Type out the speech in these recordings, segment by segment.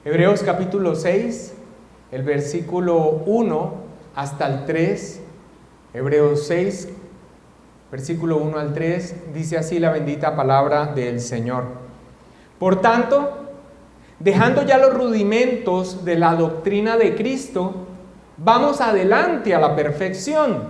Hebreos capítulo 6, el versículo 1 hasta el 3. Hebreos 6, versículo 1 al 3, dice así la bendita palabra del Señor. Por tanto, dejando ya los rudimentos de la doctrina de Cristo, vamos adelante a la perfección,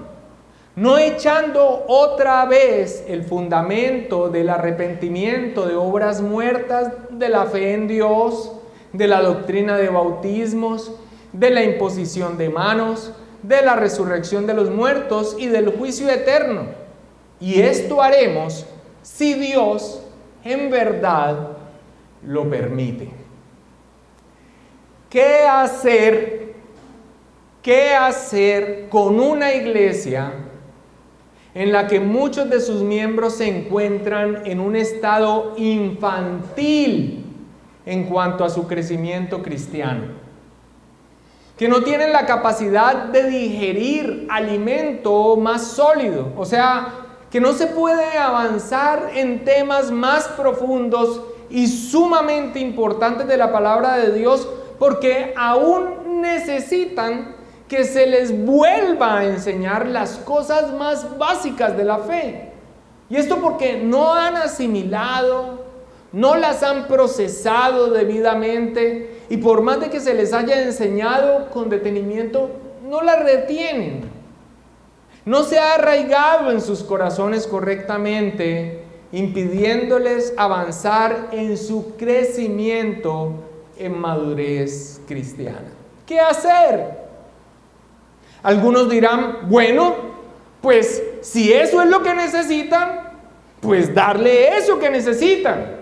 no echando otra vez el fundamento del arrepentimiento de obras muertas, de la fe en Dios, de la doctrina de bautismos, de la imposición de manos, de la resurrección de los muertos y del juicio eterno. Y esto haremos si Dios en verdad lo permite. ¿Qué hacer con una iglesia en la que muchos de sus miembros se encuentran en un estado infantil en cuanto a su crecimiento cristiano? Que no tienen la capacidad de digerir alimento más sólido, o sea, que no se puede avanzar en temas más profundos y sumamente importantes de la palabra de Dios, porque aún necesitan que se les vuelva a enseñar las cosas más básicas de la fe. Y esto porque no han asimilado, no las han procesado debidamente, y por más de que se les haya enseñado con detenimiento, no las retienen. No se ha arraigado en sus corazones correctamente, impidiéndoles avanzar en su crecimiento en madurez cristiana. ¿Qué hacer? Algunos dirán, bueno, pues si eso es lo que necesitan, pues darle eso que necesitan.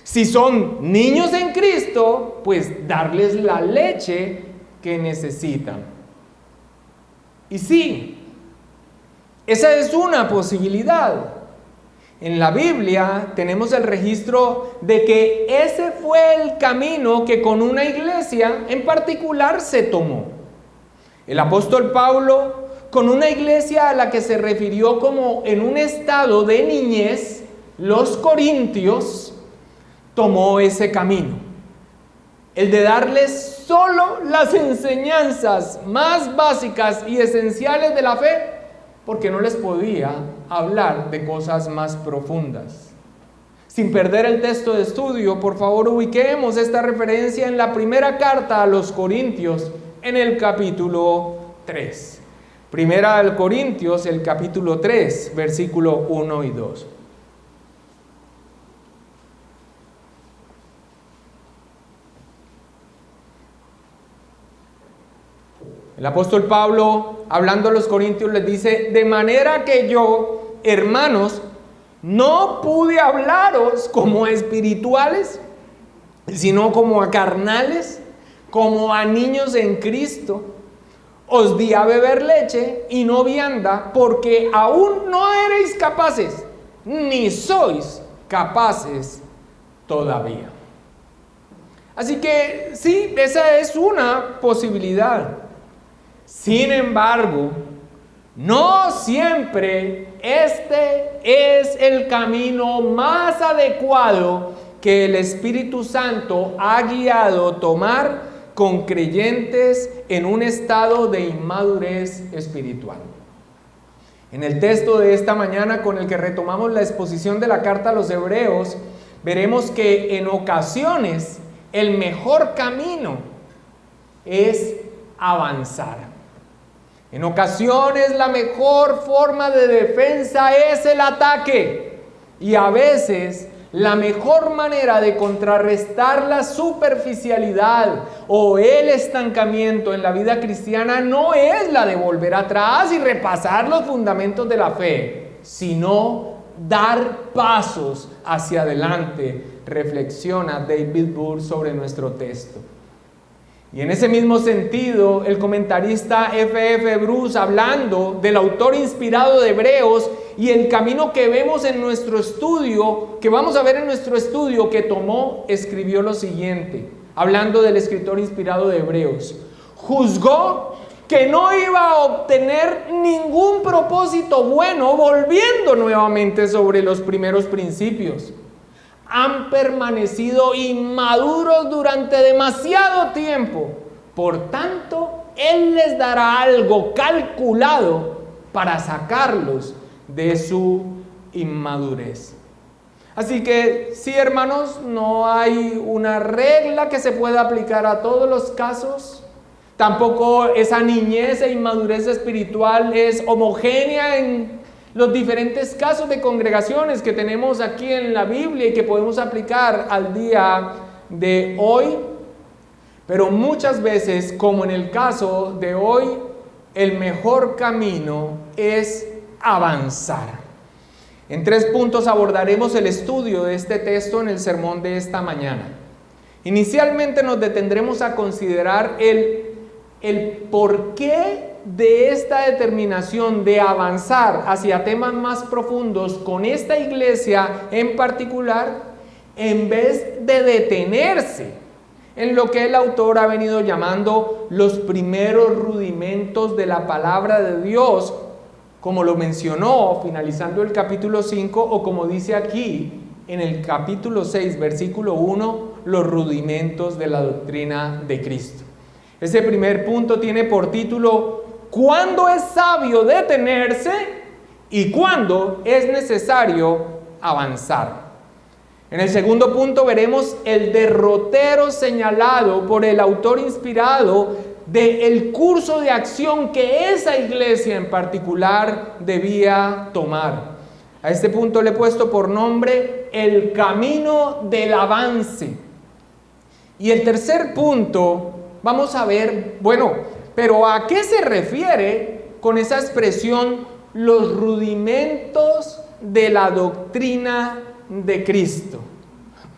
Si son niños en Cristo, pues darles la leche que necesitan. Y sí, esa es una posibilidad. En la Biblia tenemos el registro de que ese fue el camino que con una iglesia en particular se tomó. El apóstol Pablo, con una iglesia a la que se refirió como en un estado de niñez, los corintios, tomó ese camino. El de darles solo las enseñanzas más básicas y esenciales de la fe, porque no les podía hablar de cosas más profundas. Sin perder el texto de estudio, por favor ubiquemos esta referencia en la primera carta a los Corintios, en el capítulo 3. Primera de Corintios, el capítulo 3, versículo 1 y 2. El apóstol Pablo, hablando a los corintios, les dice: de manera que yo, hermanos, no pude hablaros como a espirituales, sino como a carnales, como a niños en Cristo. Os di a beber leche y no vianda, porque aún no erais capaces, ni sois capaces todavía. Así que sí, esa es una posibilidad. Sin embargo, no siempre este es el camino más adecuado que el Espíritu Santo ha guiado tomar con creyentes en un estado de inmadurez espiritual. En el texto de esta mañana, con el que retomamos la exposición de la carta a los Hebreos, veremos que en ocasiones el mejor camino es avanzar. En ocasiones la mejor forma de defensa es el ataque, y a veces la mejor manera de contrarrestar la superficialidad o el estancamiento en la vida cristiana no es la de volver atrás y repasar los fundamentos de la fe, sino dar pasos hacia adelante. Reflexiona David Burr sobre nuestro texto. Y en ese mismo sentido, el comentarista F.F. Bruce, hablando del autor inspirado de Hebreos y el camino que vemos en nuestro estudio, que vamos a ver en nuestro estudio que tomó, escribió lo siguiente, hablando del escritor inspirado de Hebreos: juzgó que no iba a obtener ningún propósito bueno volviendo nuevamente sobre los primeros principios. han permanecido inmaduros durante demasiado tiempo. Por tanto, Él les dará algo calculado para sacarlos de su inmadurez. Así que sí, hermanos, no hay una regla que se pueda aplicar a todos los casos. Tampoco esa niñez e inmadurez espiritual es homogénea en los diferentes casos de congregaciones que tenemos aquí en la Biblia y que podemos aplicar al día de hoy. Pero muchas veces, como en el caso de hoy, el mejor camino es avanzar. En 3 puntos abordaremos el estudio de este texto en el sermón de esta mañana. Inicialmente nos detendremos a considerar el porqué de esta determinación de avanzar hacia temas más profundos con esta iglesia en particular, en vez de detenerse en lo que el autor ha venido llamando los primeros rudimentos de la palabra de Dios, como lo mencionó finalizando el capítulo 5, o como dice aquí en el capítulo 6, versículo 1, los rudimentos de la doctrina de Cristo. Ese primer punto tiene por título: ¿cuándo es sabio detenerse y cuándo es necesario avanzar? En el segundo punto veremos el derrotero señalado por el autor inspirado del curso de acción que esa iglesia en particular debía tomar. A este punto le he puesto por nombre el camino del avance. Y el tercer punto, vamos a ver, pero ¿a qué se refiere con esa expresión los rudimentos de la doctrina de Cristo?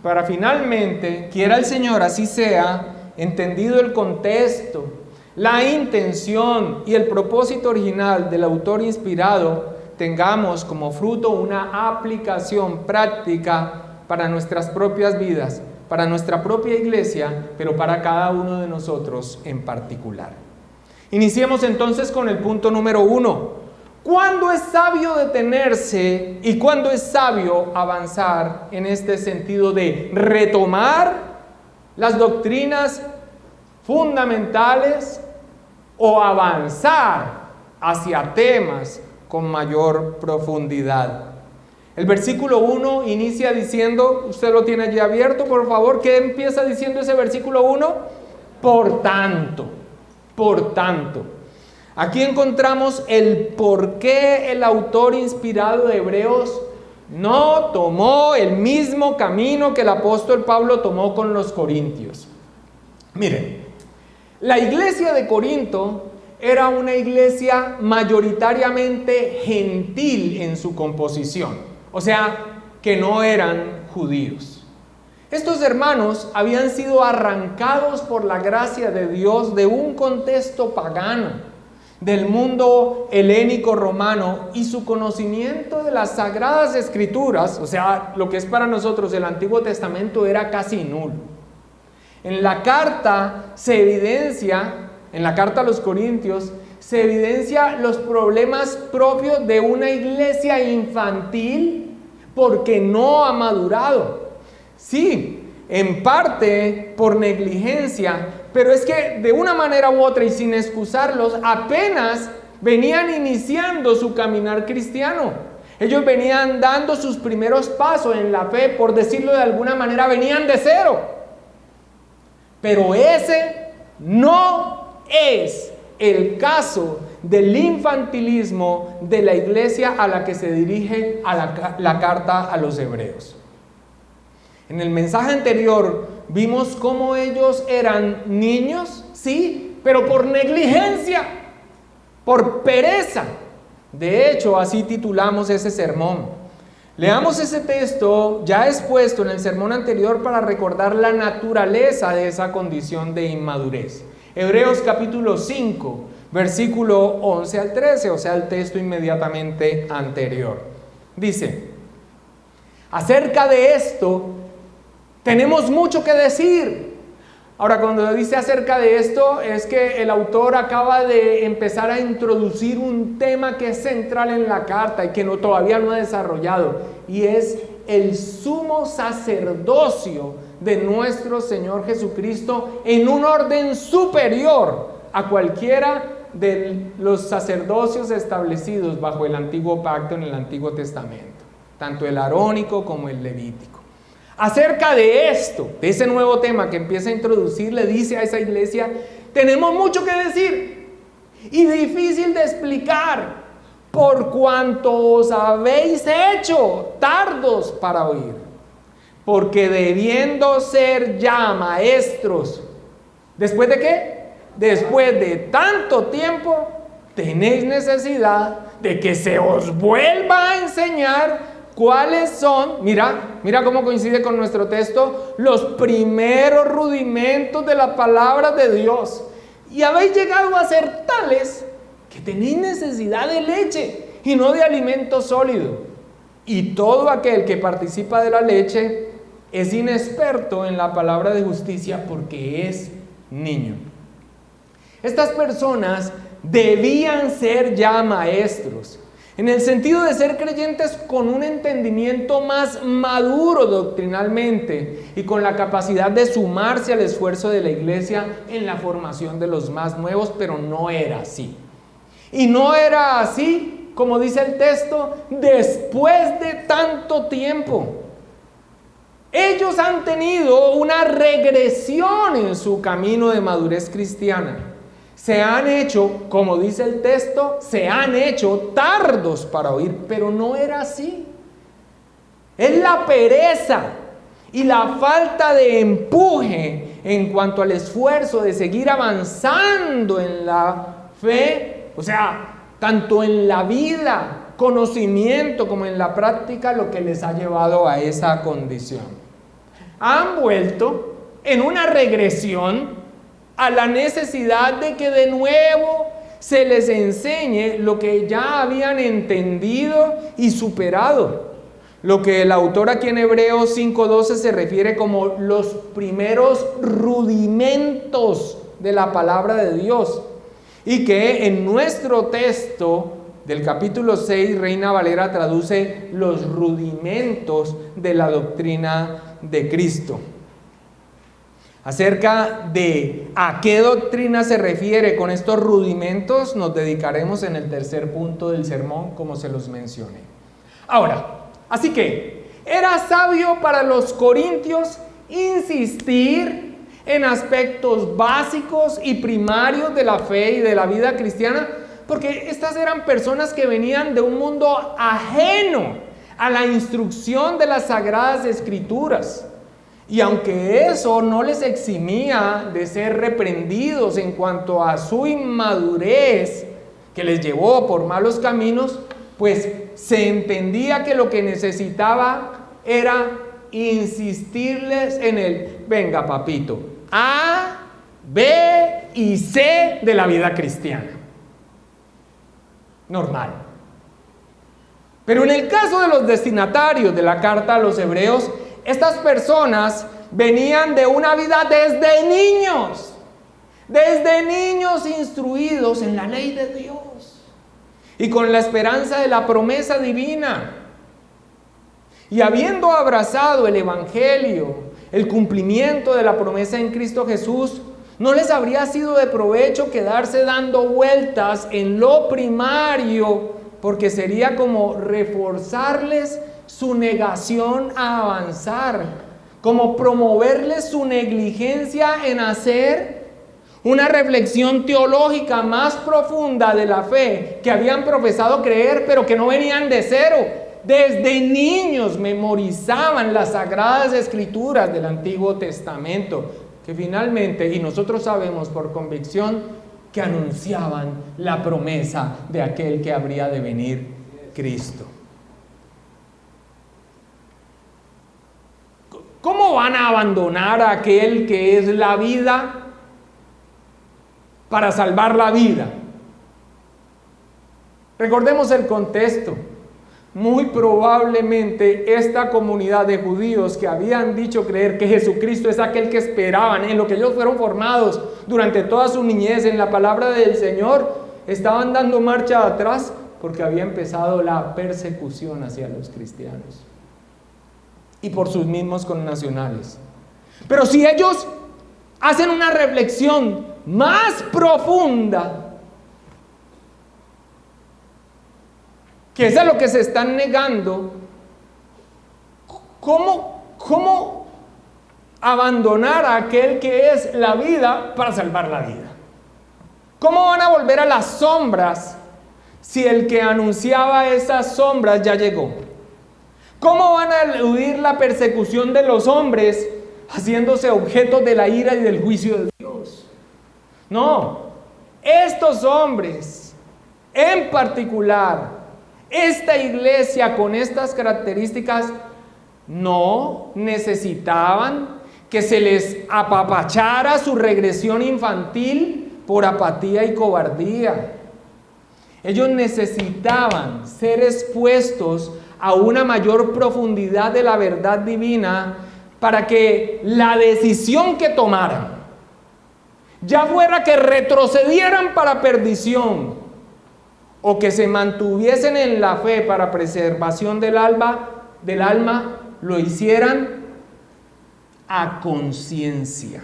Para finalmente, quiera el Señor así sea, entendido el contexto, la intención y el propósito original del autor inspirado, tengamos como fruto una aplicación práctica para nuestras propias vidas, para nuestra propia iglesia, pero para cada uno de nosotros en particular. Iniciemos entonces con el punto número 1. ¿Cuándo es sabio detenerse y cuándo es sabio avanzar en este sentido de retomar las doctrinas fundamentales o avanzar hacia temas con mayor profundidad? El versículo 1 inicia diciendo, usted lo tiene allí abierto, por favor, ¿qué empieza diciendo ese versículo 1? Por tanto. Aquí encontramos el por qué el autor inspirado de Hebreos no tomó el mismo camino que el apóstol Pablo tomó con los corintios. Miren, la iglesia de Corinto era una iglesia mayoritariamente gentil en su composición, o sea, que no eran judíos. Estos hermanos habían sido arrancados por la gracia de Dios de un contexto pagano, del mundo helénico romano, y su conocimiento de las sagradas escrituras, o sea, lo que es para nosotros el Antiguo Testamento, era casi nulo. En la carta a los Corintios, se evidencia los problemas propios de una iglesia infantil porque no ha madurado. Sí, en parte por negligencia, pero es que de una manera u otra y sin excusarlos, apenas venían iniciando su caminar cristiano. Ellos venían dando sus primeros pasos en la fe, por decirlo de alguna manera, venían de cero. Pero ese no es el caso del infantilismo de la iglesia a la que se dirige la carta a los hebreos. En el mensaje anterior vimos cómo ellos eran niños, sí, pero por negligencia, por pereza. De hecho, así titulamos ese sermón. Leamos ese texto ya expuesto en el sermón anterior para recordar la naturaleza de esa condición de inmadurez. Hebreos capítulo 5, versículo 11 al 13, o sea, el texto inmediatamente anterior. Dice: acerca de esto tenemos mucho que decir. Ahora, cuando dice acerca de esto, es que el autor acaba de empezar a introducir un tema que es central en la carta y que todavía no ha desarrollado, y es el sumo sacerdocio de nuestro Señor Jesucristo en un orden superior a cualquiera de los sacerdocios establecidos bajo el antiguo pacto en el Antiguo Testamento, tanto el arónico como el levítico. Acerca de esto, de ese nuevo tema que empieza a introducir, le dice a esa iglesia: tenemos mucho que decir y difícil de explicar, por cuanto os habéis hecho tardos para oír, porque debiendo ser ya maestros, ¿después de qué? Después de tanto tiempo, tenéis necesidad de que se os vuelva a enseñar cuáles son, mira cómo coincide con nuestro texto, los primeros rudimentos de la palabra de Dios. Y habéis llegado a ser tales que tenéis necesidad de leche y no de alimento sólido. Y todo aquel que participa de la leche es inexperto en la palabra de justicia porque es niño. Estas personas debían ser ya maestros, en el sentido de ser creyentes con un entendimiento más maduro doctrinalmente y con la capacidad de sumarse al esfuerzo de la iglesia en la formación de los más nuevos, pero no era así. Y no era así, como dice el texto, después de tanto tiempo. Ellos han tenido una regresión en su camino de madurez cristiana. Se han hecho, como dice el texto, se han hecho tardos para oír, pero no era así. Es la pereza y la falta de empuje en cuanto al esfuerzo de seguir avanzando en la fe, o sea, tanto en la vida, conocimiento, como en la práctica, lo que les ha llevado a esa condición. Han vuelto en una regresión a la necesidad de que de nuevo se les enseñe lo que ya habían entendido y superado. Lo que el autor aquí en Hebreos 5:12 se refiere como los primeros rudimentos de la palabra de Dios. Y que en nuestro texto del capítulo 6, Reina Valera traduce los rudimentos de la doctrina de Cristo. Acerca de a qué doctrina se refiere con estos rudimentos, nos dedicaremos en el tercer punto del sermón, como se los mencioné. Ahora, así que, ¿era sabio para los corintios insistir en aspectos básicos y primarios de la fe y de la vida cristiana? Porque estas eran personas que venían de un mundo ajeno a la instrucción de las Sagradas Escrituras. Y aunque eso no les eximía de ser reprendidos en cuanto a su inmadurez que les llevó por malos caminos, pues se entendía que lo que necesitaba era insistirles en el: venga papito, A, B y C de la vida cristiana. Normal. Pero en el caso de los destinatarios de la carta a los hebreos, estas personas venían de una vida desde niños instruidos en la ley de Dios y con la esperanza de la promesa divina. Y habiendo abrazado el evangelio, el cumplimiento de la promesa en Cristo Jesús, no les habría sido de provecho quedarse dando vueltas en lo primario, porque sería como reforzarles su negación a avanzar, como promoverles su negligencia en hacer una reflexión teológica más profunda de la fe que habían profesado creer, pero que no venían de cero. Desde niños memorizaban las Sagradas Escrituras del Antiguo Testamento, que finalmente, y nosotros sabemos por convicción, que anunciaban la promesa de aquel que habría de venir, Cristo. ¿Cómo van a abandonar a aquel que es la vida para salvar la vida? Recordemos el contexto. Muy probablemente esta comunidad de judíos que habían dicho creer que Jesucristo es aquel que esperaban, en lo que ellos fueron formados durante toda su niñez en la palabra del Señor, estaban dando marcha atrás porque había empezado la persecución hacia los cristianos. y por sus mismos connacionales. Pero si ellos hacen una reflexión más profunda, que es a lo que se están negando, ¿cómo abandonar a aquel que es la vida para salvar la vida? ¿Cómo van a volver a las sombras si el que anunciaba esas sombras ya llegó? ¿Cómo van a eludir la persecución de los hombres haciéndose objetos de la ira y del juicio de Dios? No, estos hombres, en particular, esta iglesia con estas características, no necesitaban que se les apapachara su regresión infantil por apatía y cobardía. Ellos necesitaban ser expuestos a una mayor profundidad de la verdad divina para que la decisión que tomaran, ya fuera que retrocedieran para perdición o que se mantuviesen en la fe para preservación del alma, lo hicieran a conciencia.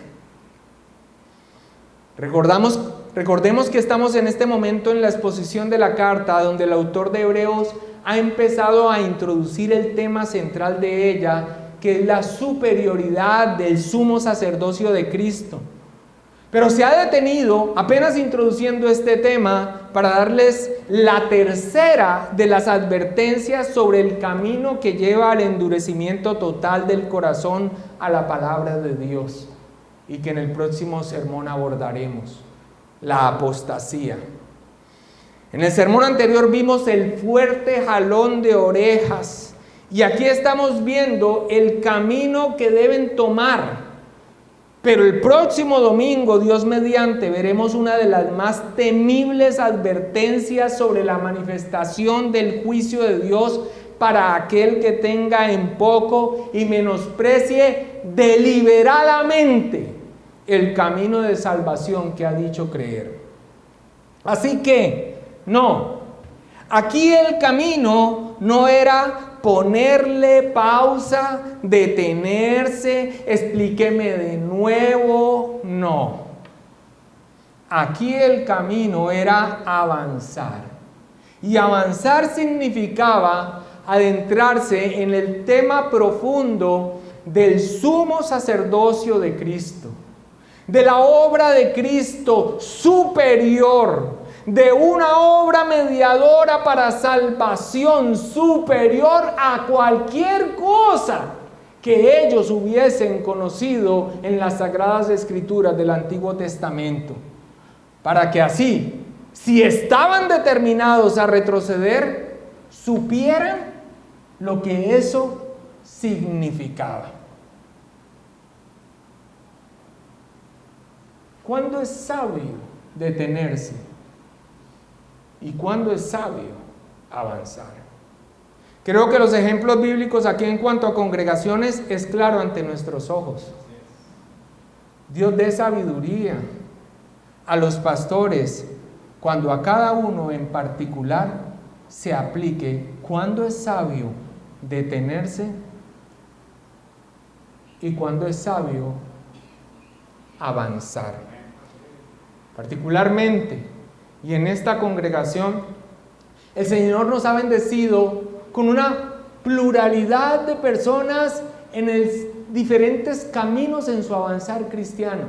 Recordemos que estamos en este momento en la exposición de la carta, donde el autor de Hebreos ha empezado a introducir el tema central de ella, que es la superioridad del sumo sacerdocio de Cristo. Pero se ha detenido apenas introduciendo este tema para darles la tercera de las advertencias sobre el camino que lleva al endurecimiento total del corazón a la palabra de Dios, y que en el próximo sermón abordaremos: la apostasía. En el sermón anterior vimos el fuerte jalón de orejas, y aquí estamos viendo el camino que deben tomar. Pero el próximo domingo, Dios mediante, veremos una de las más temibles advertencias sobre la manifestación del juicio de Dios para aquel que tenga en poco y menosprecie deliberadamente el camino de salvación que ha dicho creer. Así que, no, aquí el camino no era ponerle pausa, detenerse, explíqueme de nuevo, no. Aquí el camino era avanzar. Y avanzar significaba adentrarse en el tema profundo del sumo sacerdocio de Cristo, de la obra de Cristo superior, de una obra mediadora para salvación superior a cualquier cosa que ellos hubiesen conocido en las Sagradas Escrituras del Antiguo Testamento, para que así, si estaban determinados a retroceder, supieran lo que eso significaba. ¿Cuándo es sabio detenerse? ¿Y cuándo es sabio avanzar? Creo que los ejemplos bíblicos aquí en cuanto a congregaciones es claro ante nuestros ojos. Dios dé sabiduría a los pastores cuando a cada uno en particular se aplique cuándo es sabio detenerse y cuándo es sabio avanzar. Particularmente, y en esta congregación, el Señor nos ha bendecido con una pluralidad de personas en diferentes caminos en su avanzar cristiano.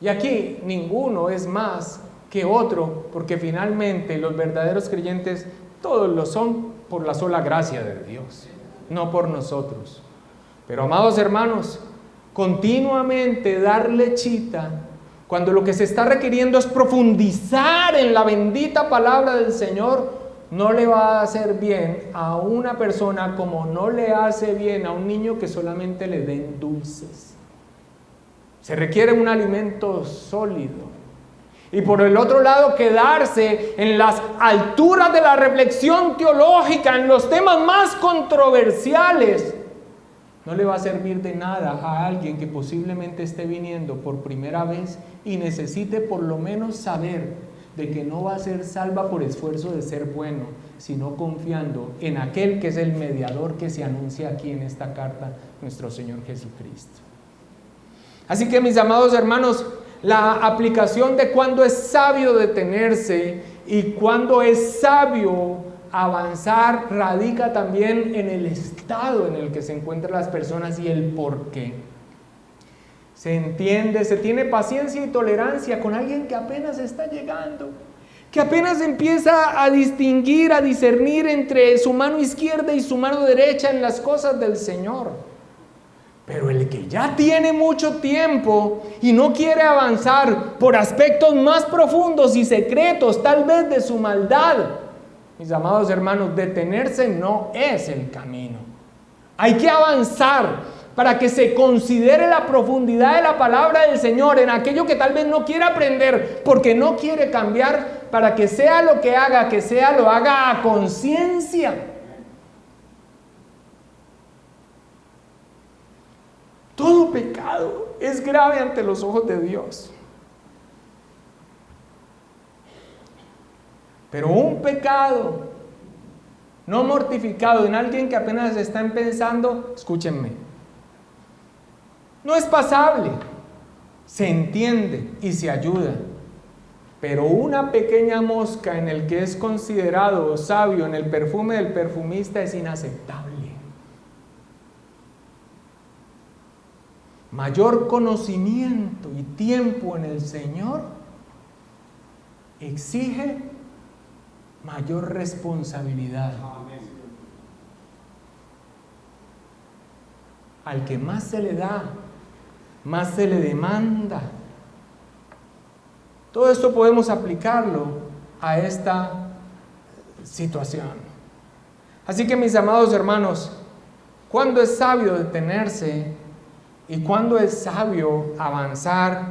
Y aquí ninguno es más que otro, porque finalmente los verdaderos creyentes todos lo son por la sola gracia de Dios, no por nosotros. Pero amados hermanos, continuamente dar lechita cuando lo que se está requiriendo es profundizar en la bendita palabra del Señor, no le va a hacer bien a una persona como no le hace bien a un niño que solamente le den dulces. Se requiere un alimento sólido. Y por el otro lado, quedarse en las alturas de la reflexión teológica, en los temas más controversiales, no le va a servir de nada a alguien que posiblemente esté viniendo por primera vez y necesite por lo menos saber de que no va a ser salva por esfuerzo de ser bueno, sino confiando en aquel que es el mediador que se anuncia aquí en esta carta, nuestro Señor Jesucristo. Así que, mis amados hermanos, la aplicación de cuándo es sabio detenerse y cuándo es sabio avanzar radica también en el estado en el que se encuentran las personas y el por qué. Se entiende, se tiene paciencia y tolerancia con alguien que apenas está llegando, que apenas empieza a distinguir, a discernir entre su mano izquierda y su mano derecha en las cosas del Señor. Pero el que ya tiene mucho tiempo y no quiere avanzar por aspectos más profundos y secretos, tal vez de su maldad, mis amados hermanos, detenerse no es el camino. Hay que avanzar para que se considere la profundidad de la palabra del Señor en aquello que tal vez no quiere aprender porque no quiere cambiar, para que sea lo que haga, lo haga a conciencia. Todo pecado es grave ante los ojos de Dios. Pero un pecado no mortificado en alguien que apenas está empezando, escúchenme, no es pasable, se entiende y se ayuda. Pero una pequeña mosca en el que es considerado sabio en el perfume del perfumista es inaceptable. Mayor conocimiento y tiempo en el Señor exige mayor responsabilidad. Al que más se le da, más se le demanda. Todo esto podemos aplicarlo a esta situación. Así que, mis amados hermanos, ¿cuándo es sabio detenerse y cuándo es sabio avanzar?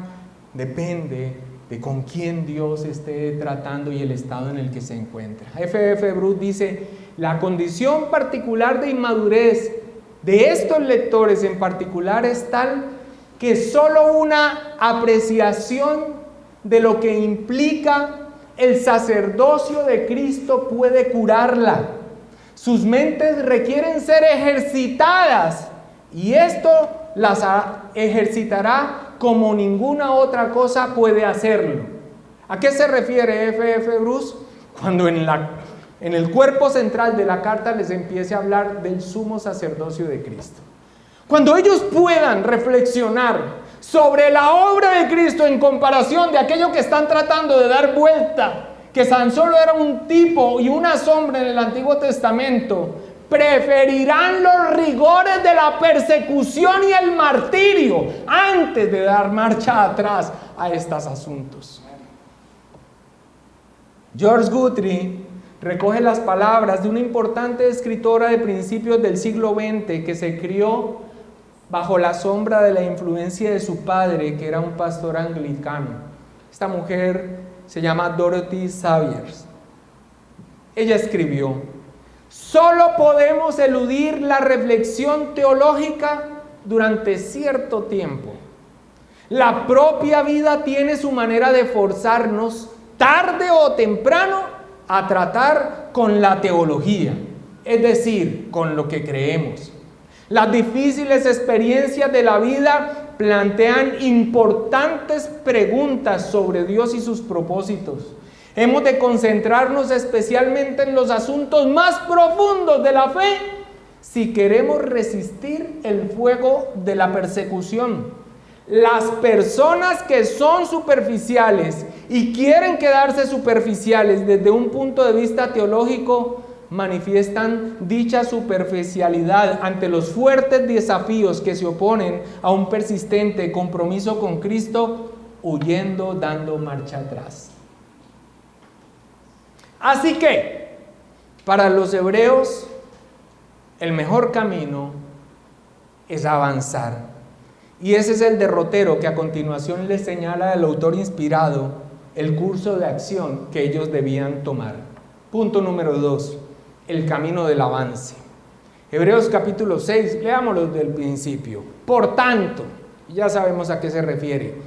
Depende de con quién Dios esté tratando y el estado en el que se encuentra. F.F. Bruce dice: la condición particular de inmadurez de estos lectores en particular es tal que solo una apreciación de lo que implica el sacerdocio de Cristo puede curarla. Sus mentes requieren ser ejercitadas y esto las ejercitará como ninguna otra cosa puede hacerlo. ¿A qué se refiere F.F. Bruce? Cuando en el cuerpo central de la carta les empiece a hablar del sumo sacerdocio de Cristo. Cuando ellos puedan reflexionar sobre la obra de Cristo en comparación de aquello que están tratando de dar vuelta, que tan solo era un tipo y una sombra en el Antiguo Testamento, preferirán los rigores de la persecución y el martirio antes de dar marcha atrás a estos asuntos. George Guthrie recoge las palabras de una importante escritora de principios del siglo XX que se crió bajo la sombra de la influencia de su padre, que era un pastor anglicano. Esta mujer se llama Dorothy Sayers. Ella escribió: solo podemos eludir la reflexión teológica durante cierto tiempo. La propia vida tiene su manera de forzarnos, tarde o temprano, a tratar con la teología, es decir, con lo que creemos. Las difíciles experiencias de la vida plantean importantes preguntas sobre Dios y sus propósitos. Hemos de concentrarnos especialmente en los asuntos más profundos de la fe si queremos resistir el fuego de la persecución. Las personas que son superficiales y quieren quedarse superficiales desde un punto de vista teológico manifiestan dicha superficialidad ante los fuertes desafíos que se oponen a un persistente compromiso con Cristo, huyendo, dando marcha atrás. Así que, para los hebreos, el mejor camino es avanzar. Y ese es el derrotero que a continuación les señala el autor inspirado el curso de acción que ellos debían tomar. Punto número 2, el camino del avance. Hebreos capítulo 6, leámoslo desde el principio. Por tanto, ya sabemos a qué se refiere,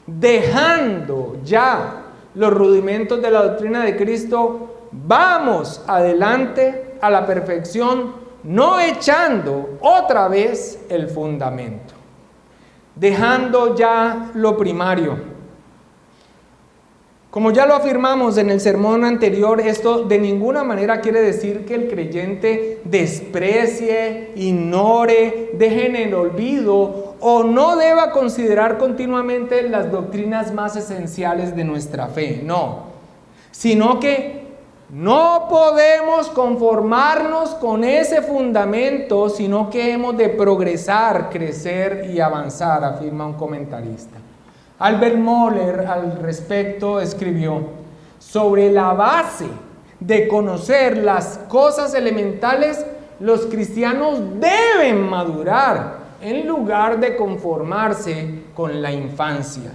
dejando ya los rudimentos de la doctrina de Cristo, vamos adelante a la perfección, no echando otra vez el fundamento, dejando ya lo primario. Como ya lo afirmamos en el sermón anterior, esto de ninguna manera quiere decir que el creyente desprecie, ignore, deje en el olvido o no deba considerar continuamente las doctrinas más esenciales de nuestra fe. No, sino que no podemos conformarnos con ese fundamento, sino que hemos de progresar, crecer y avanzar, afirma un comentarista. Albert Mohler al respecto escribió: sobre la base de conocer las cosas elementales, los cristianos deben madurar en lugar de conformarse con la infancia.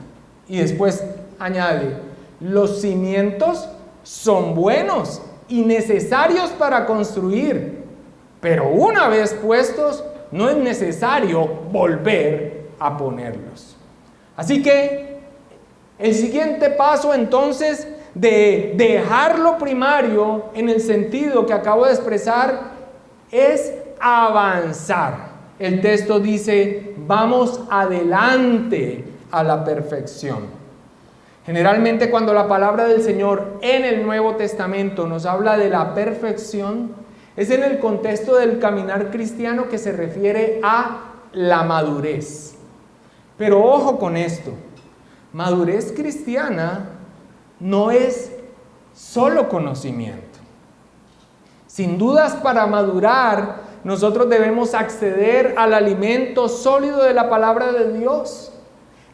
Y después añade: los cimientos son buenos y necesarios para construir, pero una vez puestos, no es necesario volver a ponerlos. Así que el siguiente paso entonces de dejarlo primario en el sentido que acabo de expresar es avanzar. El texto dice: vamos adelante a la perfección. Generalmente cuando la palabra del Señor en el Nuevo Testamento nos habla de la perfección, es en el contexto del caminar cristiano que se refiere a la madurez. Pero ojo con esto, madurez cristiana no es solo conocimiento. Sin dudas, para madurar, nosotros debemos acceder al alimento sólido de la palabra de Dios,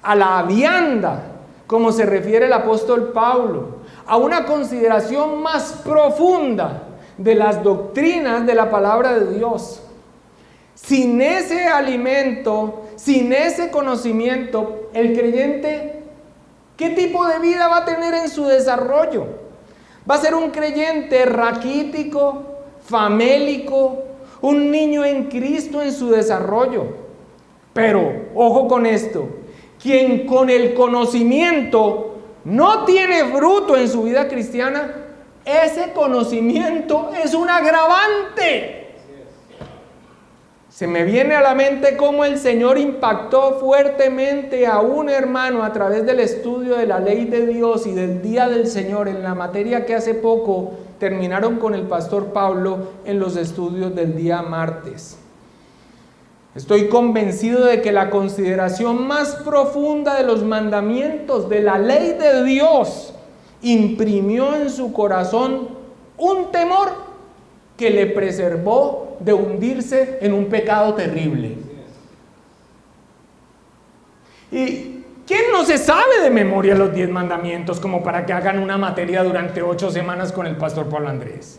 a la vianda, como se refiere el apóstol Pablo, a una consideración más profunda de las doctrinas de la palabra de Dios. Sin ese alimento, sin ese conocimiento, el creyente, ¿qué tipo de vida va a tener en su desarrollo? Va a ser un creyente raquítico, famélico, un niño en Cristo en su desarrollo. Pero, ojo con esto, quien con el conocimiento no tiene fruto en su vida cristiana, ese conocimiento es un agravante. Se me viene a la mente cómo el Señor impactó fuertemente a un hermano a través del estudio de la ley de Dios y del día del Señor en la materia que hace poco terminaron con el pastor Pablo en los estudios del día martes. Estoy convencido de que la consideración más profunda de los mandamientos de la ley de Dios imprimió en su corazón un temor que le preservó de hundirse en un pecado terrible. ¿Y quién no se sabe de memoria los 10 mandamientos como para que hagan una materia durante 8 semanas con el pastor Pablo Andrés?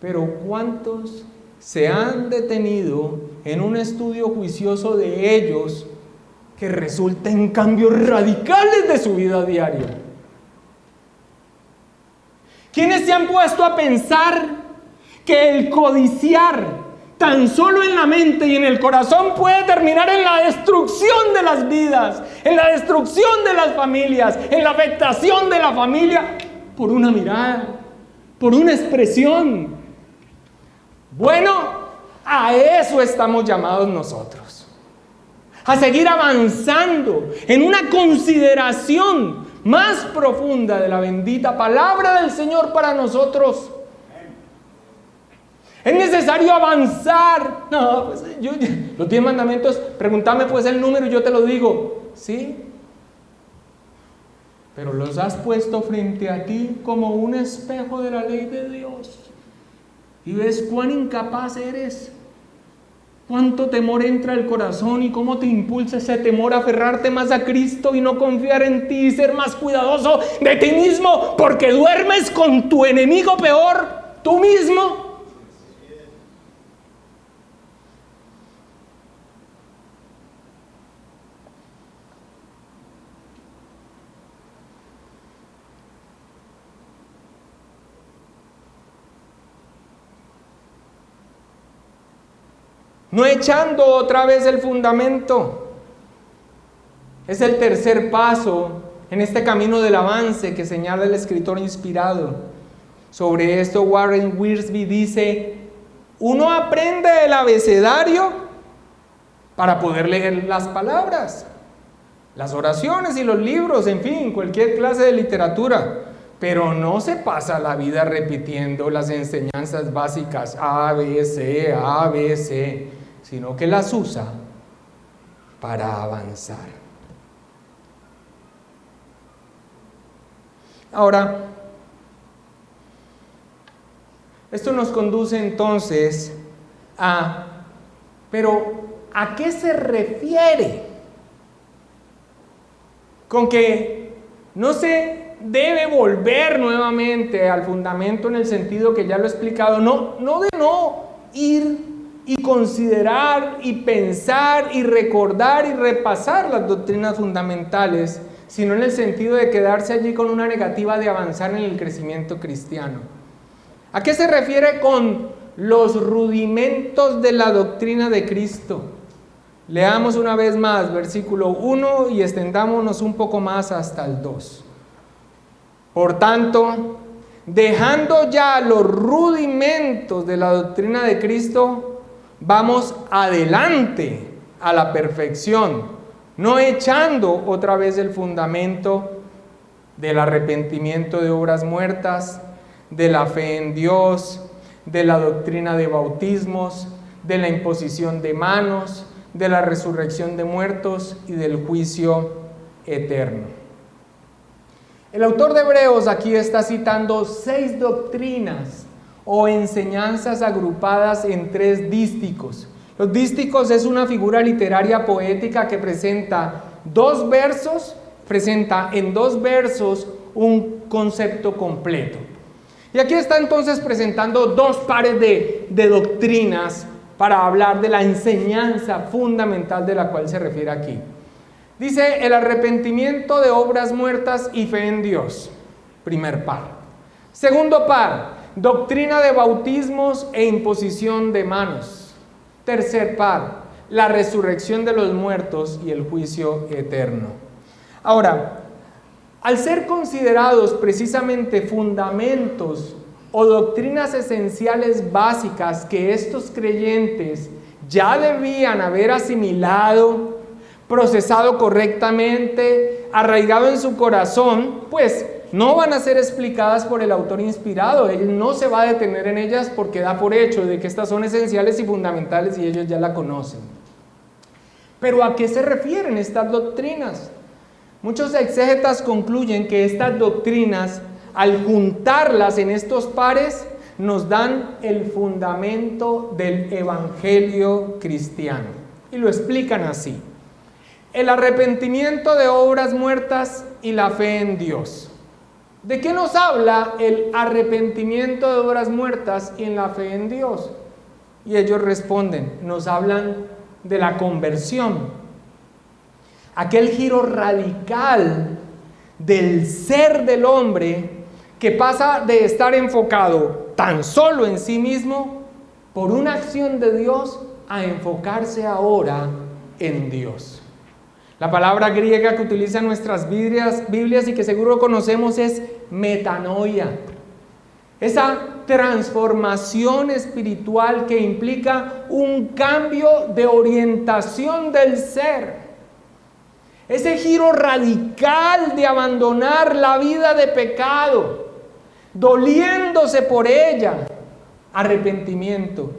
Pero ¿cuántos se han detenido en un estudio juicioso de ellos que resulta en cambios radicales de su vida diaria? ¿Quiénes se han puesto a pensar que el codiciar tan solo en la mente y en el corazón puede terminar en la destrucción de las vidas, en la destrucción de las familias, en la afectación de la familia por una mirada, por una expresión? Bueno, a eso estamos llamados nosotros, a seguir avanzando en una consideración más profunda de la bendita palabra del Señor para nosotros. Es necesario avanzar. No, pues los 10 mandamientos, pregúntame pues el número y yo te lo digo. Sí, pero los has puesto frente a ti como un espejo de la ley de Dios y ves cuán incapaz eres, cuánto temor entra al corazón y cómo te impulsa ese temor a aferrarte más a Cristo y no confiar en ti y ser más cuidadoso de ti mismo, porque duermes con tu enemigo peor, tú mismo. No echando otra vez el fundamento. Es el tercer paso en este camino del avance que señala el escritor inspirado. Sobre esto Warren Wiersbe dice: uno aprende el abecedario para poder leer las palabras, las oraciones y los libros, en fin, cualquier clase de literatura, pero no se pasa la vida repitiendo las enseñanzas básicas A, B, C, sino que las usa para avanzar. Ahora, esto nos conduce entonces pero ¿a qué se refiere con que no se debe volver nuevamente al fundamento en el sentido que ya lo he explicado? No de no ir y considerar y pensar y recordar y repasar las doctrinas fundamentales, sino en el sentido de quedarse allí con una negativa de avanzar en el crecimiento cristiano. ¿A qué se refiere con los rudimentos de la doctrina de Cristo? Leamos una vez más versículo 1 y extendámonos un poco más hasta el 2. Por tanto, dejando ya los rudimentos de la doctrina de Cristo, vamos adelante a la perfección, no echando otra vez el fundamento del arrepentimiento de obras muertas, de la fe en Dios, de la doctrina de bautismos, de la imposición de manos, de la resurrección de muertos y del juicio eterno. El autor de Hebreos aquí está citando 6 doctrinas o enseñanzas agrupadas en 3 dísticos. Los dísticos es una figura literaria poética que presenta en 2 versos un concepto completo. Y aquí está entonces presentando 2 pares de doctrinas para hablar de la enseñanza fundamental de la cual se refiere aquí. Dice: el arrepentimiento de obras muertas y fe en Dios, primer par. Segundo par, doctrina de bautismos e imposición de manos. Tercer par, la resurrección de los muertos y el juicio eterno. Ahora, al ser considerados precisamente fundamentos o doctrinas esenciales básicas que estos creyentes ya debían haber asimilado, procesado correctamente, arraigado en su corazón, pues no van a ser explicadas por el autor inspirado. Él no se va a detener en ellas porque da por hecho de que estas son esenciales y fundamentales y ellos ya la conocen. Pero ¿a qué se refieren estas doctrinas? Muchos exégetas concluyen que estas doctrinas, al juntarlas en estos pares, nos dan el fundamento del evangelio cristiano. Y lo explican así: el arrepentimiento de obras muertas y la fe en Dios. ¿De qué nos habla el arrepentimiento de obras muertas y en la fe en Dios? Y ellos responden, nos hablan de la conversión, aquel giro radical del ser del hombre que pasa de estar enfocado tan solo en sí mismo por una acción de Dios a enfocarse ahora en Dios. La palabra griega que utilizan nuestras Biblias y que seguro conocemos es metanoia. Esa transformación espiritual que implica un cambio de orientación del ser. Ese giro radical de abandonar la vida de pecado, doliéndose por ella, arrepentimiento,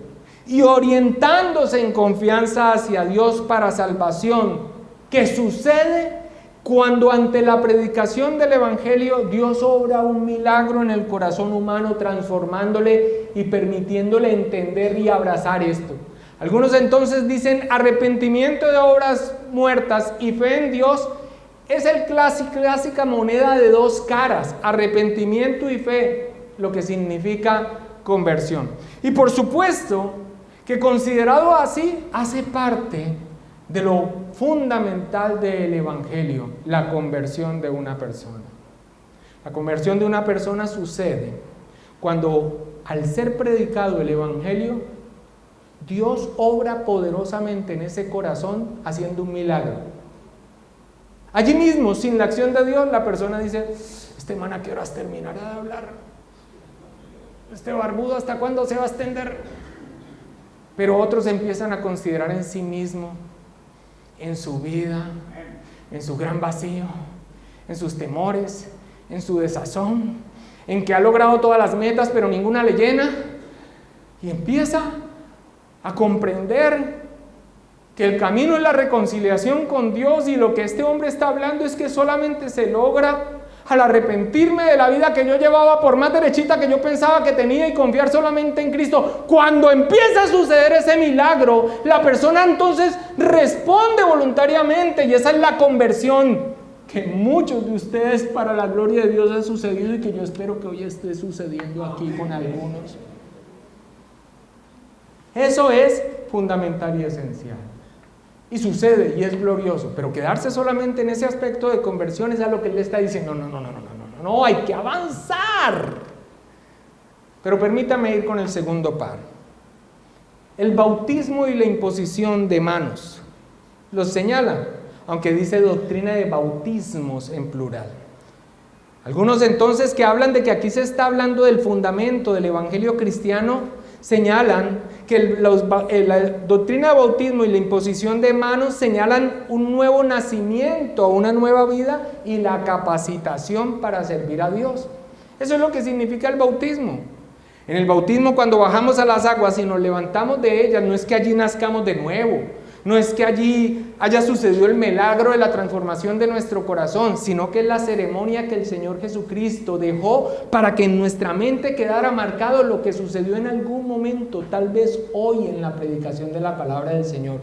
y orientándose en confianza hacia Dios para salvación, que sucede cuando ante la predicación del Evangelio Dios obra un milagro en el corazón humano, transformándole y permitiéndole entender y abrazar esto. Algunos entonces dicen arrepentimiento de obras muertas y fe en Dios es el clásica moneda de 2 caras, arrepentimiento y fe, lo que significa conversión. Y por supuesto que considerado así, hace parte de lo fundamental del Evangelio, la conversión de una persona. La conversión de una persona sucede cuando, al ser predicado el Evangelio, Dios obra poderosamente en ese corazón haciendo un milagro. Allí mismo, sin la acción de Dios, la persona dice, este man, ¿a qué horas terminará de hablar? Este barbudo, ¿hasta cuándo se va a extender? Pero otros empiezan a considerar en sí mismo, en su vida, en su gran vacío, en sus temores, en su desazón, en que ha logrado todas las metas pero ninguna le llena, y empieza a comprender que el camino es la reconciliación con Dios, y lo que este hombre está hablando es que solamente se logra al arrepentirme de la vida que yo llevaba, por más derechita que yo pensaba que tenía, y confiar solamente en Cristo. Cuando empieza a suceder ese milagro, la persona entonces responde voluntariamente, y esa es la conversión que muchos de ustedes, para la gloria de Dios, ha sucedido, y que yo espero que hoy esté sucediendo aquí con algunos. Eso es fundamental y esencial. Y sucede y es glorioso, pero quedarse solamente en ese aspecto de conversión es a lo que él le está diciendo, no, hay que avanzar. Pero permítame ir con el segundo par. El bautismo y la imposición de manos los señala, aunque dice doctrina de bautismos en plural. Algunos entonces que hablan de que aquí se está hablando del fundamento del evangelio cristiano, señalan que la doctrina de bautismo y la imposición de manos señalan un nuevo nacimiento, una nueva vida y la capacitación para servir a Dios. Eso es lo que significa el bautismo. En el bautismo, cuando bajamos a las aguas y nos levantamos de ellas, no es que allí nazcamos de nuevo, no es que allí haya sucedido el milagro de la transformación de nuestro corazón, sino que es la ceremonia que el Señor Jesucristo dejó para que en nuestra mente quedara marcado lo que sucedió en algún momento, tal vez hoy, en la predicación de la palabra del Señor.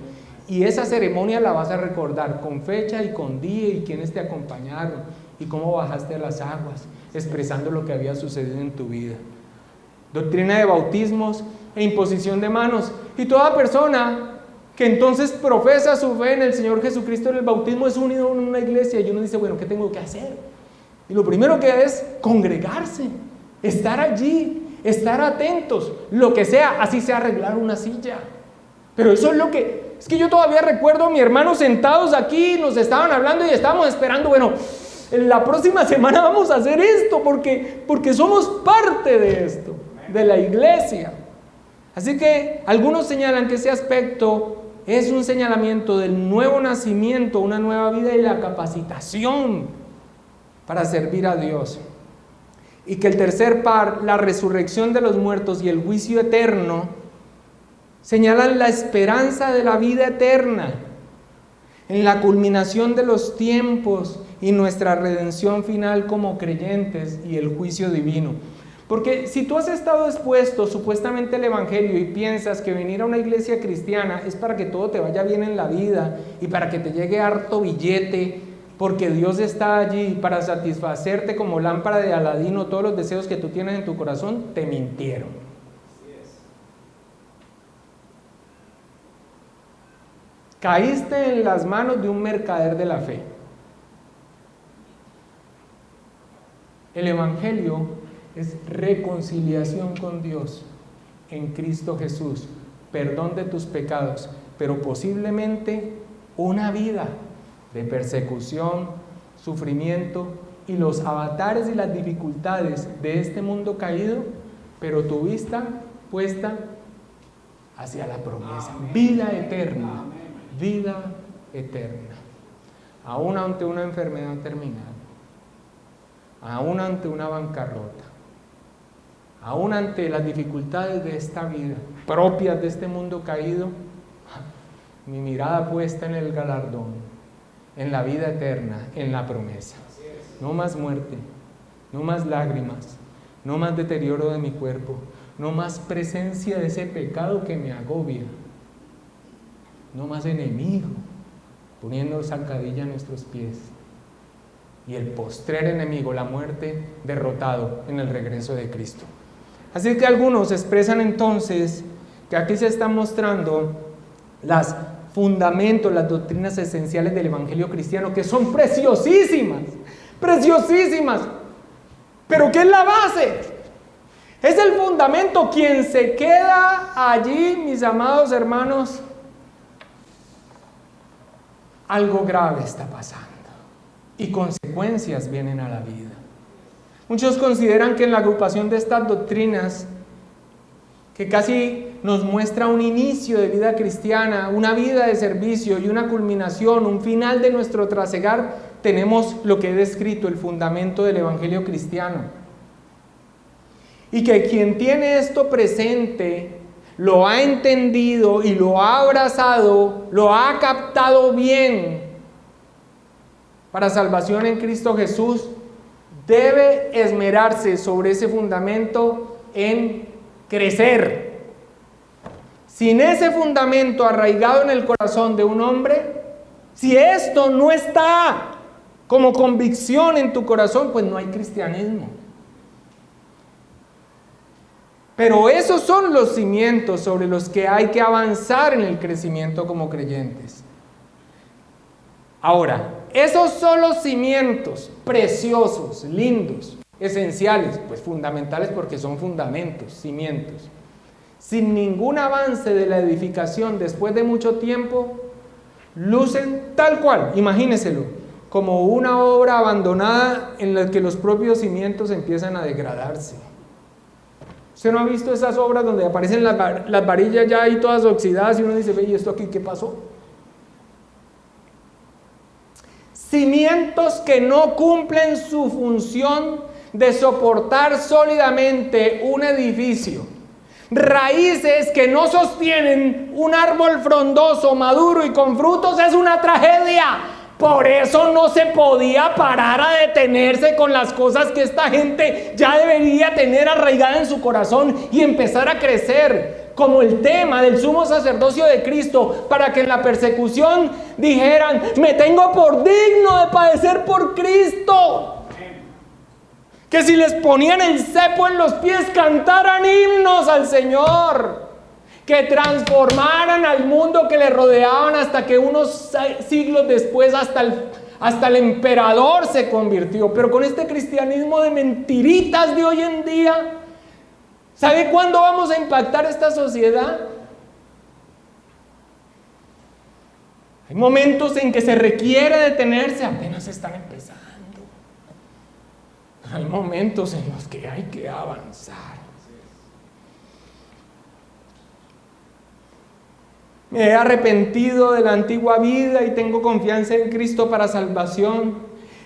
Y esa ceremonia la vas a recordar con fecha y con día y quiénes te acompañaron y cómo bajaste a las aguas, expresando lo que había sucedido en tu vida. Doctrina de bautismos e imposición de manos. Y toda persona que entonces profesa su fe en el Señor Jesucristo en el bautismo es unido en una iglesia, y uno dice, bueno, ¿qué tengo que hacer? Y lo primero que es congregarse, estar allí, estar atentos, lo que sea, así sea arreglar una silla. Pero eso es lo que, es que yo todavía recuerdo a mi hermano sentados aquí, nos estaban hablando y estábamos esperando, bueno, en la próxima semana vamos a hacer esto, porque somos parte de esto, de la iglesia. Así que algunos señalan que ese aspecto es un señalamiento del nuevo nacimiento, una nueva vida y la capacitación para servir a Dios. Y que el tercer par, la resurrección de los muertos y el juicio eterno, señalan la esperanza de la vida eterna en la culminación de los tiempos y nuestra redención final como creyentes y el juicio divino. Porque si tú has estado expuesto supuestamente al evangelio y piensas que venir a una iglesia cristiana es para que todo te vaya bien en la vida y para que te llegue harto billete, porque Dios está allí para satisfacerte como lámpara de Aladino todos los deseos que tú tienes en tu corazón, te mintieron. Caíste en las manos de un mercader de la fe. El evangelio es reconciliación con Dios en Cristo Jesús, perdón de tus pecados, pero posiblemente una vida de persecución, sufrimiento y los avatares y las dificultades de este mundo caído, pero tu vista puesta hacia la promesa, vida eterna, vida eterna, aún ante una enfermedad terminal, aún ante una bancarrota, aún ante las dificultades de esta vida, propias de este mundo caído, mi mirada puesta en el galardón, en la vida eterna, en la promesa. No más muerte, no más lágrimas, no más deterioro de mi cuerpo, no más presencia de ese pecado que me agobia, no más enemigo poniendo zancadilla a nuestros pies, y el postrer enemigo, la muerte, derrotado en el regreso de Cristo. Así que algunos expresan entonces que aquí se están mostrando los fundamentos, las doctrinas esenciales del evangelio cristiano, que son preciosísimas, preciosísimas. Pero ¿qué es la base? Es el fundamento. Quien se queda allí, mis amados hermanos, algo grave está pasando. y consecuencias vienen a la vida. Muchos consideran que en la agrupación de estas doctrinas, que casi nos muestra un inicio de vida cristiana, una vida de servicio y una culminación, un final de nuestro trasegar, tenemos lo que he descrito, el fundamento del evangelio cristiano. Y que quien tiene esto presente, lo ha entendido y lo ha abrazado, lo ha captado bien para salvación en Cristo Jesús, debe esmerarse sobre ese fundamento en crecer. Sin ese fundamento arraigado en el corazón de un hombre, si esto no está como convicción en tu corazón, pues no hay cristianismo. Pero esos son los cimientos sobre los que hay que avanzar en el crecimiento como creyentes. Ahora, esos son los cimientos preciosos, lindos, esenciales, pues fundamentales porque son fundamentos, cimientos. Sin ningún avance de la edificación después de mucho tiempo, lucen tal cual, imagíneselo, como una obra abandonada en la que los propios cimientos empiezan a degradarse. ¿Usted no ha visto esas obras donde aparecen las varillas ya ahí todas oxidadas y uno dice, ve, ¿y esto aquí qué pasó? Cimientos que no cumplen su función de soportar sólidamente un edificio. Raíces que no sostienen un árbol frondoso, maduro y con frutos es una tragedia. Por eso no se podía parar a detenerse con las cosas que esta gente ya debería tener arraigada en su corazón y empezar a crecer, como el tema del sumo sacerdocio de Cristo, para que en la persecución dijeran, me tengo por digno de padecer por Cristo. Que si les ponían el cepo en los pies, cantaran himnos al Señor. Que transformaran al mundo que le rodeaban hasta que unos siglos después hasta el emperador se convirtió. Pero con este cristianismo de mentiritas de hoy en día, ¿sabe cuándo vamos a impactar esta sociedad? Hay momentos en que se requiere detenerse, apenas están empezando. Hay momentos en los que hay que avanzar. Me he arrepentido de la antigua vida y tengo confianza en Cristo para salvación.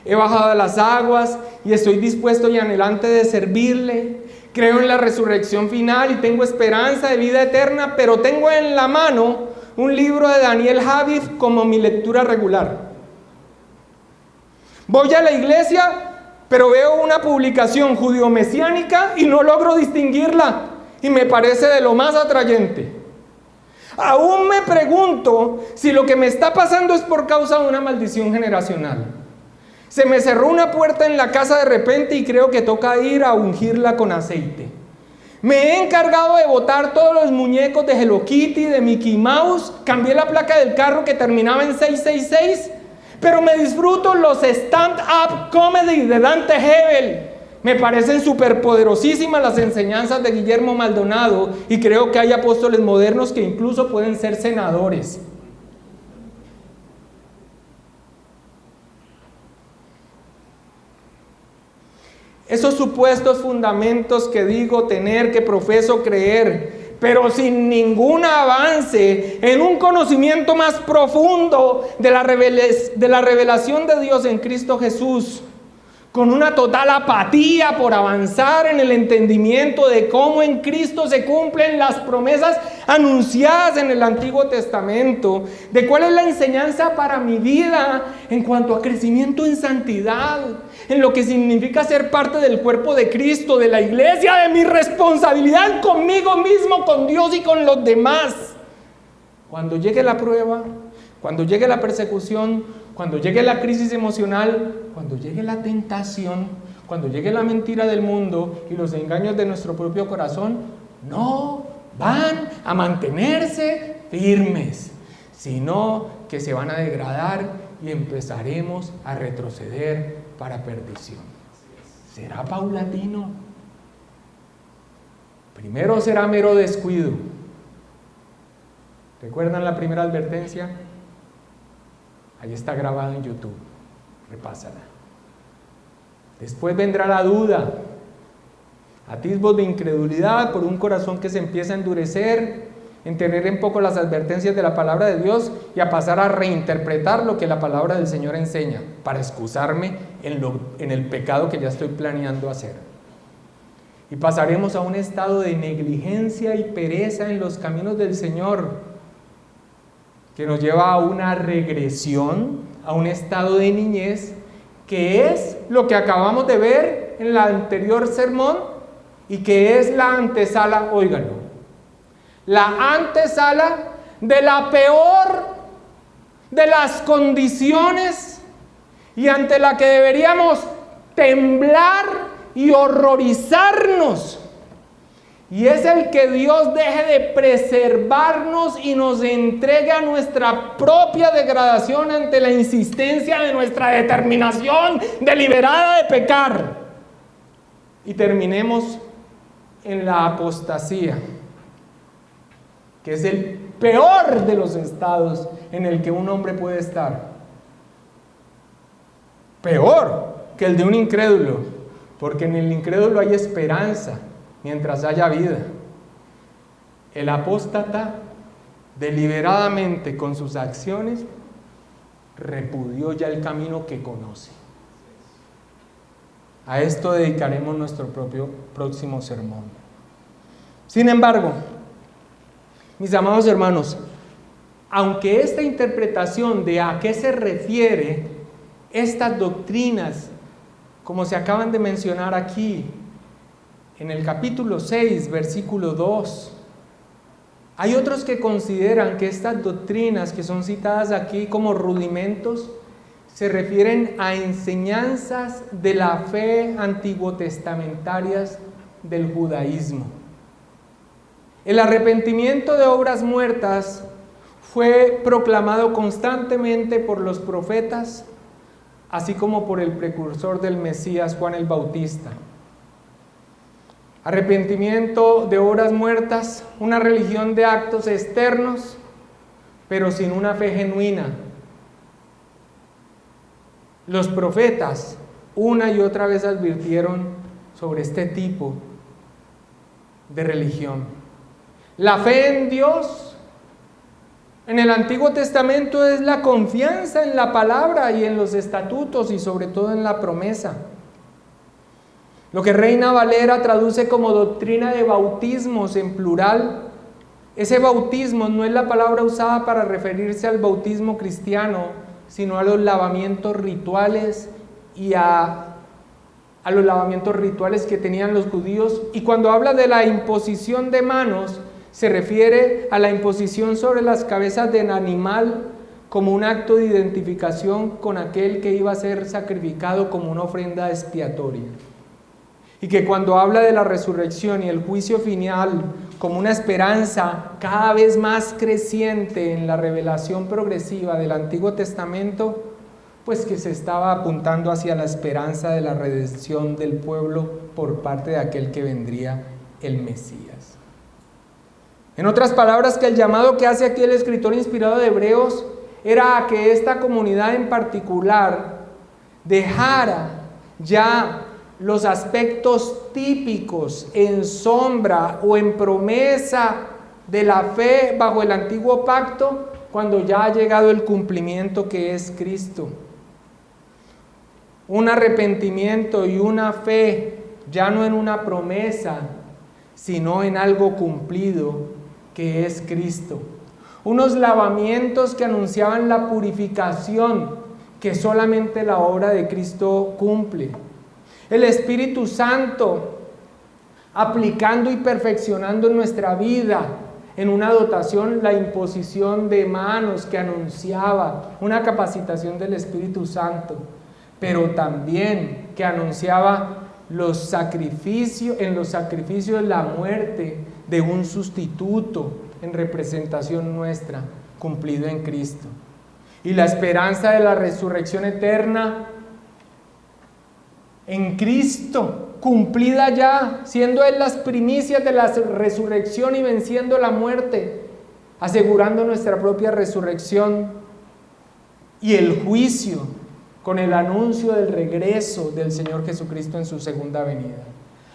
He bajado a las aguas y estoy dispuesto y anhelante de servirle. Creo en la resurrección final y tengo esperanza de vida eterna, pero tengo en la mano un libro de Daniel Javif como mi lectura regular. Voy a la iglesia, pero veo una publicación judío-mesiánica y no logro distinguirla y me parece de lo más atrayente. Aún me pregunto si lo que me está pasando es por causa de una maldición generacional. Se me cerró una puerta en la casa de repente y creo que toca ir a ungirla con aceite. Me he encargado de botar todos los muñecos de Hello Kitty, de Mickey Mouse, cambié la placa del carro que terminaba en 666, pero me disfruto los stand-up comedy de Dante Hebel. Me parecen superpoderosísimas las enseñanzas de Guillermo Maldonado y creo que hay apóstoles modernos que incluso pueden ser senadores. Esos supuestos fundamentos que digo tener, que profeso creer, pero sin ningún avance en un conocimiento más profundo de la revelación de Dios en Cristo Jesús, con una total apatía por avanzar en el entendimiento de cómo en Cristo se cumplen las promesas anunciadas en el Antiguo Testamento, de cuál es la enseñanza para mi vida en cuanto a crecimiento en santidad, en lo que significa ser parte del cuerpo de Cristo, de la iglesia, de mi responsabilidad conmigo mismo, con Dios y con los demás. Cuando llegue la prueba, cuando llegue la persecución, cuando llegue la crisis emocional, cuando llegue la tentación, cuando llegue la mentira del mundo y los engaños de nuestro propio corazón, no van a mantenerse firmes, sino que se van a degradar y empezaremos a retroceder para perdición. ¿Será paulatino? Primero será mero descuido. ¿Recuerdan la primera advertencia? Ahí está grabado en YouTube. repásala. Después vendrá la duda, atisbos de incredulidad por un corazón que se empieza a endurecer, en tener en poco las advertencias de la palabra de Dios y a pasar a reinterpretar lo que la palabra del Señor enseña para excusarme en el pecado que ya estoy planeando hacer. Y pasaremos a un estado de negligencia y pereza en los caminos del Señor, que nos lleva a una regresión, a un estado de niñez, que es lo que acabamos de ver en el anterior sermón y que es la antesala, óiganlo, la antesala de la peor de las condiciones y ante la que deberíamos temblar y horrorizarnos. Y es el que Dios deje de preservarnos y nos entregue a nuestra propia degradación ante la insistencia de nuestra determinación deliberada de pecar. Y terminemos en la apostasía, que es el peor de los estados en el que un hombre puede estar. Peor que el de un incrédulo, porque en el incrédulo hay esperanza mientras haya vida. El apóstata, deliberadamente con sus acciones, repudió ya el camino que conoce. A esto dedicaremos nuestro próximo sermón. Sin embargo, mis amados hermanos, aunque esta interpretación de a qué se refiere estas doctrinas, como se acaban de mencionar aquí, en el capítulo 6, versículo 2, hay otros que consideran que estas doctrinas que son citadas aquí como rudimentos se refieren a enseñanzas de la fe antiguotestamentarias del judaísmo. El arrepentimiento de obras muertas fue proclamado constantemente por los profetas, así como por el precursor del Mesías, Juan el Bautista. Arrepentimiento de obras muertas, una religión de actos externos, pero sin una fe genuina. Los profetas una y otra vez advirtieron sobre este tipo de religión. La fe en Dios en el Antiguo Testamento es la confianza en la palabra y en los estatutos y sobre todo en la promesa. Lo que Reina Valera traduce como doctrina de bautismos en plural, ese bautismo no es la palabra usada para referirse al bautismo cristiano, sino a los lavamientos rituales y a los lavamientos rituales que tenían los judíos. Y cuando habla de la imposición de manos, se refiere a la imposición sobre las cabezas del animal como un acto de identificación con aquel que iba a ser sacrificado como una ofrenda expiatoria. Y que cuando habla de la resurrección y el juicio final como una esperanza cada vez más creciente en la revelación progresiva del Antiguo Testamento, pues que se estaba apuntando hacia la esperanza de la redención del pueblo por parte de aquel que vendría, el Mesías. En otras palabras, que el llamado que hace aquí el escritor inspirado de Hebreos era a que esta comunidad en particular dejara ya los aspectos típicos en sombra o en promesa de la fe bajo el antiguo pacto, cuando ya ha llegado el cumplimiento que es Cristo. Un arrepentimiento y una fe ya no en una promesa, sino en algo cumplido que es Cristo. Unos lavamientos que anunciaban la purificación que solamente la obra de Cristo cumple. El Espíritu Santo aplicando y perfeccionando en nuestra vida, en una dotación, la imposición de manos que anunciaba una capacitación del Espíritu Santo, pero también que anunciaba en los sacrificios la muerte de un sustituto en representación nuestra, cumplido en Cristo. Y la esperanza de la resurrección eterna en Cristo, cumplida ya, siendo Él las primicias de la resurrección y venciendo la muerte, asegurando nuestra propia resurrección y el juicio con el anuncio del regreso del Señor Jesucristo en su segunda venida.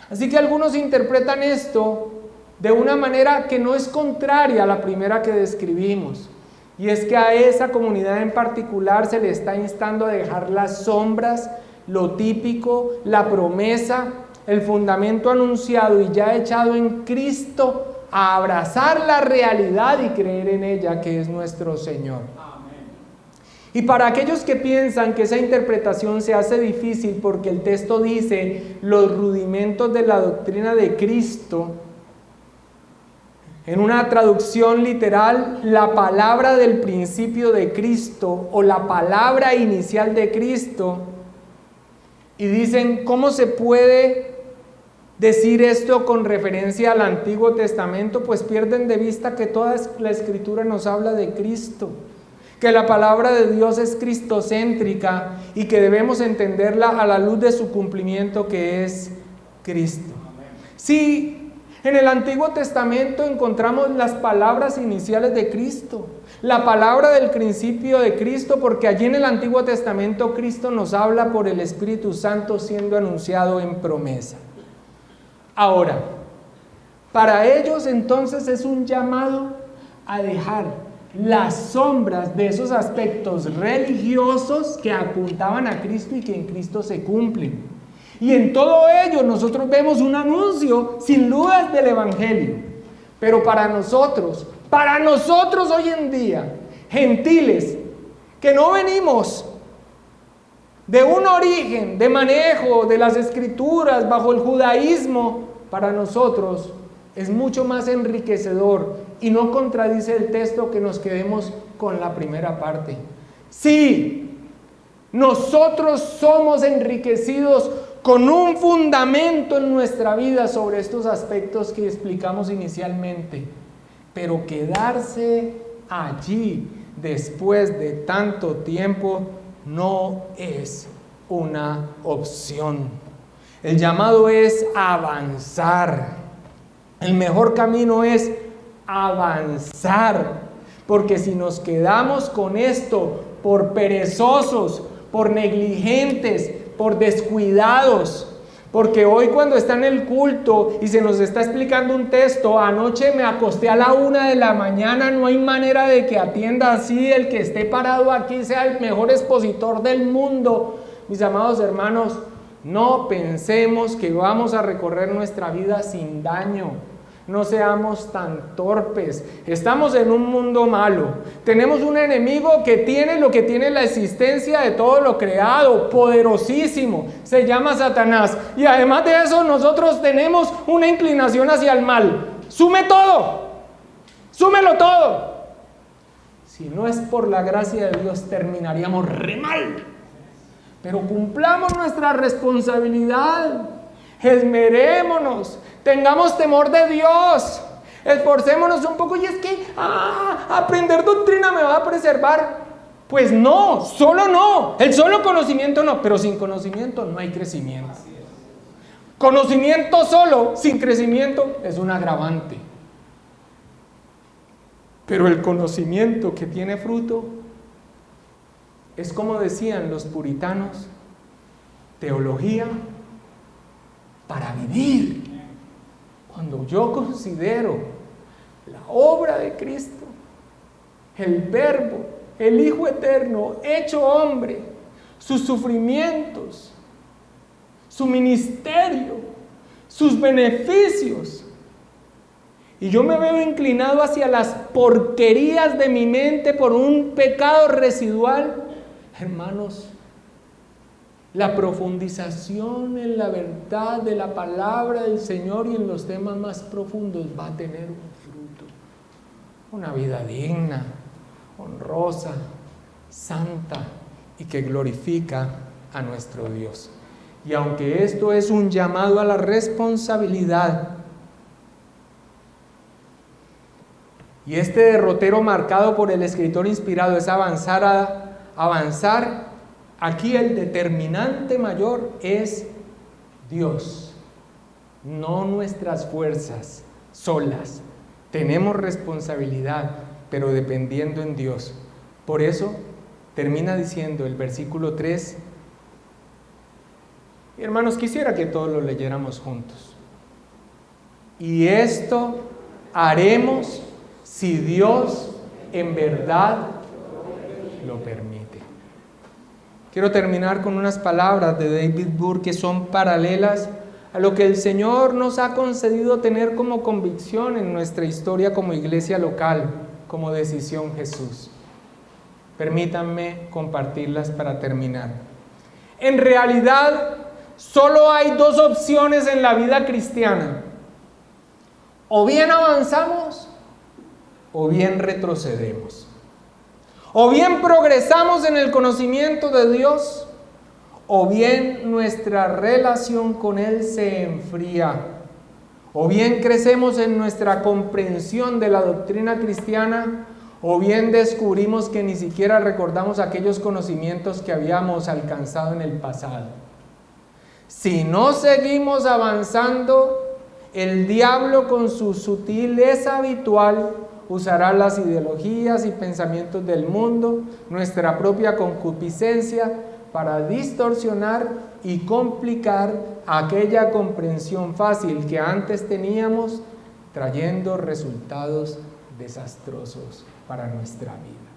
Así que algunos interpretan esto de una manera que no es contraria a la primera que describimos. Y es que a esa comunidad en particular se le está instando a dejar las sombras, lo típico, la promesa, el fundamento anunciado y ya echado en Cristo, a abrazar la realidad y creer en ella, que es nuestro Señor. Amén. Y para aquellos que piensan que esa interpretación se hace difícil porque el texto dice los rudimentos de la doctrina de Cristo, en una traducción literal, la palabra del principio de Cristo o la palabra inicial de Cristo, y dicen, ¿cómo se puede decir esto con referencia al Antiguo Testamento? Pues pierden de vista que toda la Escritura nos habla de Cristo, que la palabra de Dios es cristocéntrica y que debemos entenderla a la luz de su cumplimiento, que es Cristo. Sí, en el Antiguo Testamento encontramos las palabras iniciales de Cristo, la palabra del principio de Cristo, porque allí en el Antiguo Testamento Cristo nos habla por el Espíritu Santo siendo anunciado en promesa. Ahora, para ellos entonces es un llamado a dejar las sombras de esos aspectos religiosos que apuntaban a Cristo y que en Cristo se cumplen. Y en todo ello nosotros vemos un anuncio sin dudas del Evangelio. Pero para nosotros hoy en día, gentiles, que no venimos de un origen de manejo de las Escrituras bajo el judaísmo, para nosotros es mucho más enriquecedor y no contradice el texto que nos quedemos con la primera parte. Sí, nosotros somos enriquecidos con un fundamento en nuestra vida sobre estos aspectos que explicamos inicialmente, pero quedarse allí después de tanto tiempo no es una opción. El llamado es avanzar. El mejor camino es avanzar, porque si nos quedamos con esto por perezosos, por negligentes, por descuidados, porque hoy cuando está en el culto y se nos está explicando un texto, anoche me acosté a la 1 de la mañana, no hay manera de que atienda así, el que esté parado aquí sea el mejor expositor del mundo. Mis amados hermanos, no pensemos que vamos a recorrer nuestra vida sin daño. No seamos tan torpes. Estamos en un mundo malo. Tenemos un enemigo que tiene lo que tiene la existencia de todo lo creado, poderosísimo. Se llama Satanás. Y además de eso, nosotros tenemos una inclinación hacia el mal. Sume todo. Súmelo todo. Si no es por la gracia de Dios, terminaríamos re mal. Pero cumplamos nuestra responsabilidad. Esmerémonos. Tengamos temor de Dios, esforcémonos un poco. Y es que aprender doctrina me va a preservar. Pues no, el solo conocimiento no, pero sin conocimiento no hay crecimiento. Conocimiento solo, sin crecimiento, es un agravante. Pero el conocimiento que tiene fruto es, como decían los puritanos, teología para vivir. Cuando yo considero la obra de Cristo, el Verbo, el Hijo Eterno, hecho hombre, sus sufrimientos, su ministerio, sus beneficios, y yo me veo inclinado hacia las porquerías de mi mente por un pecado residual, hermanos, la profundización en la verdad de la palabra del Señor y en los temas más profundos va a tener un fruto, una vida digna, honrosa, santa y que glorifica a nuestro Dios. Y aunque esto es un llamado a la responsabilidad, y este derrotero marcado por el escritor inspirado es avanzar, aquí el determinante mayor es Dios, no nuestras fuerzas solas. Tenemos responsabilidad, pero dependiendo en Dios. Por eso termina diciendo el versículo 3, y hermanos, quisiera que todos lo leyéramos juntos. Y esto haremos si Dios en verdad lo permite. Quiero terminar con unas palabras de David Burke que son paralelas a lo que el Señor nos ha concedido tener como convicción en nuestra historia como iglesia local, como Decisión Jesús. Permítanme compartirlas para terminar. En realidad, solo hay dos opciones en la vida cristiana. O bien avanzamos, o bien retrocedemos. O bien progresamos en el conocimiento de Dios, o bien nuestra relación con Él se enfría. O bien crecemos en nuestra comprensión de la doctrina cristiana, o bien descubrimos que ni siquiera recordamos aquellos conocimientos que habíamos alcanzado en el pasado. Si no seguimos avanzando, el diablo con su sutileza habitual usará las ideologías y pensamientos del mundo, nuestra propia concupiscencia, para distorsionar y complicar aquella comprensión fácil que antes teníamos, trayendo resultados desastrosos para nuestra vida.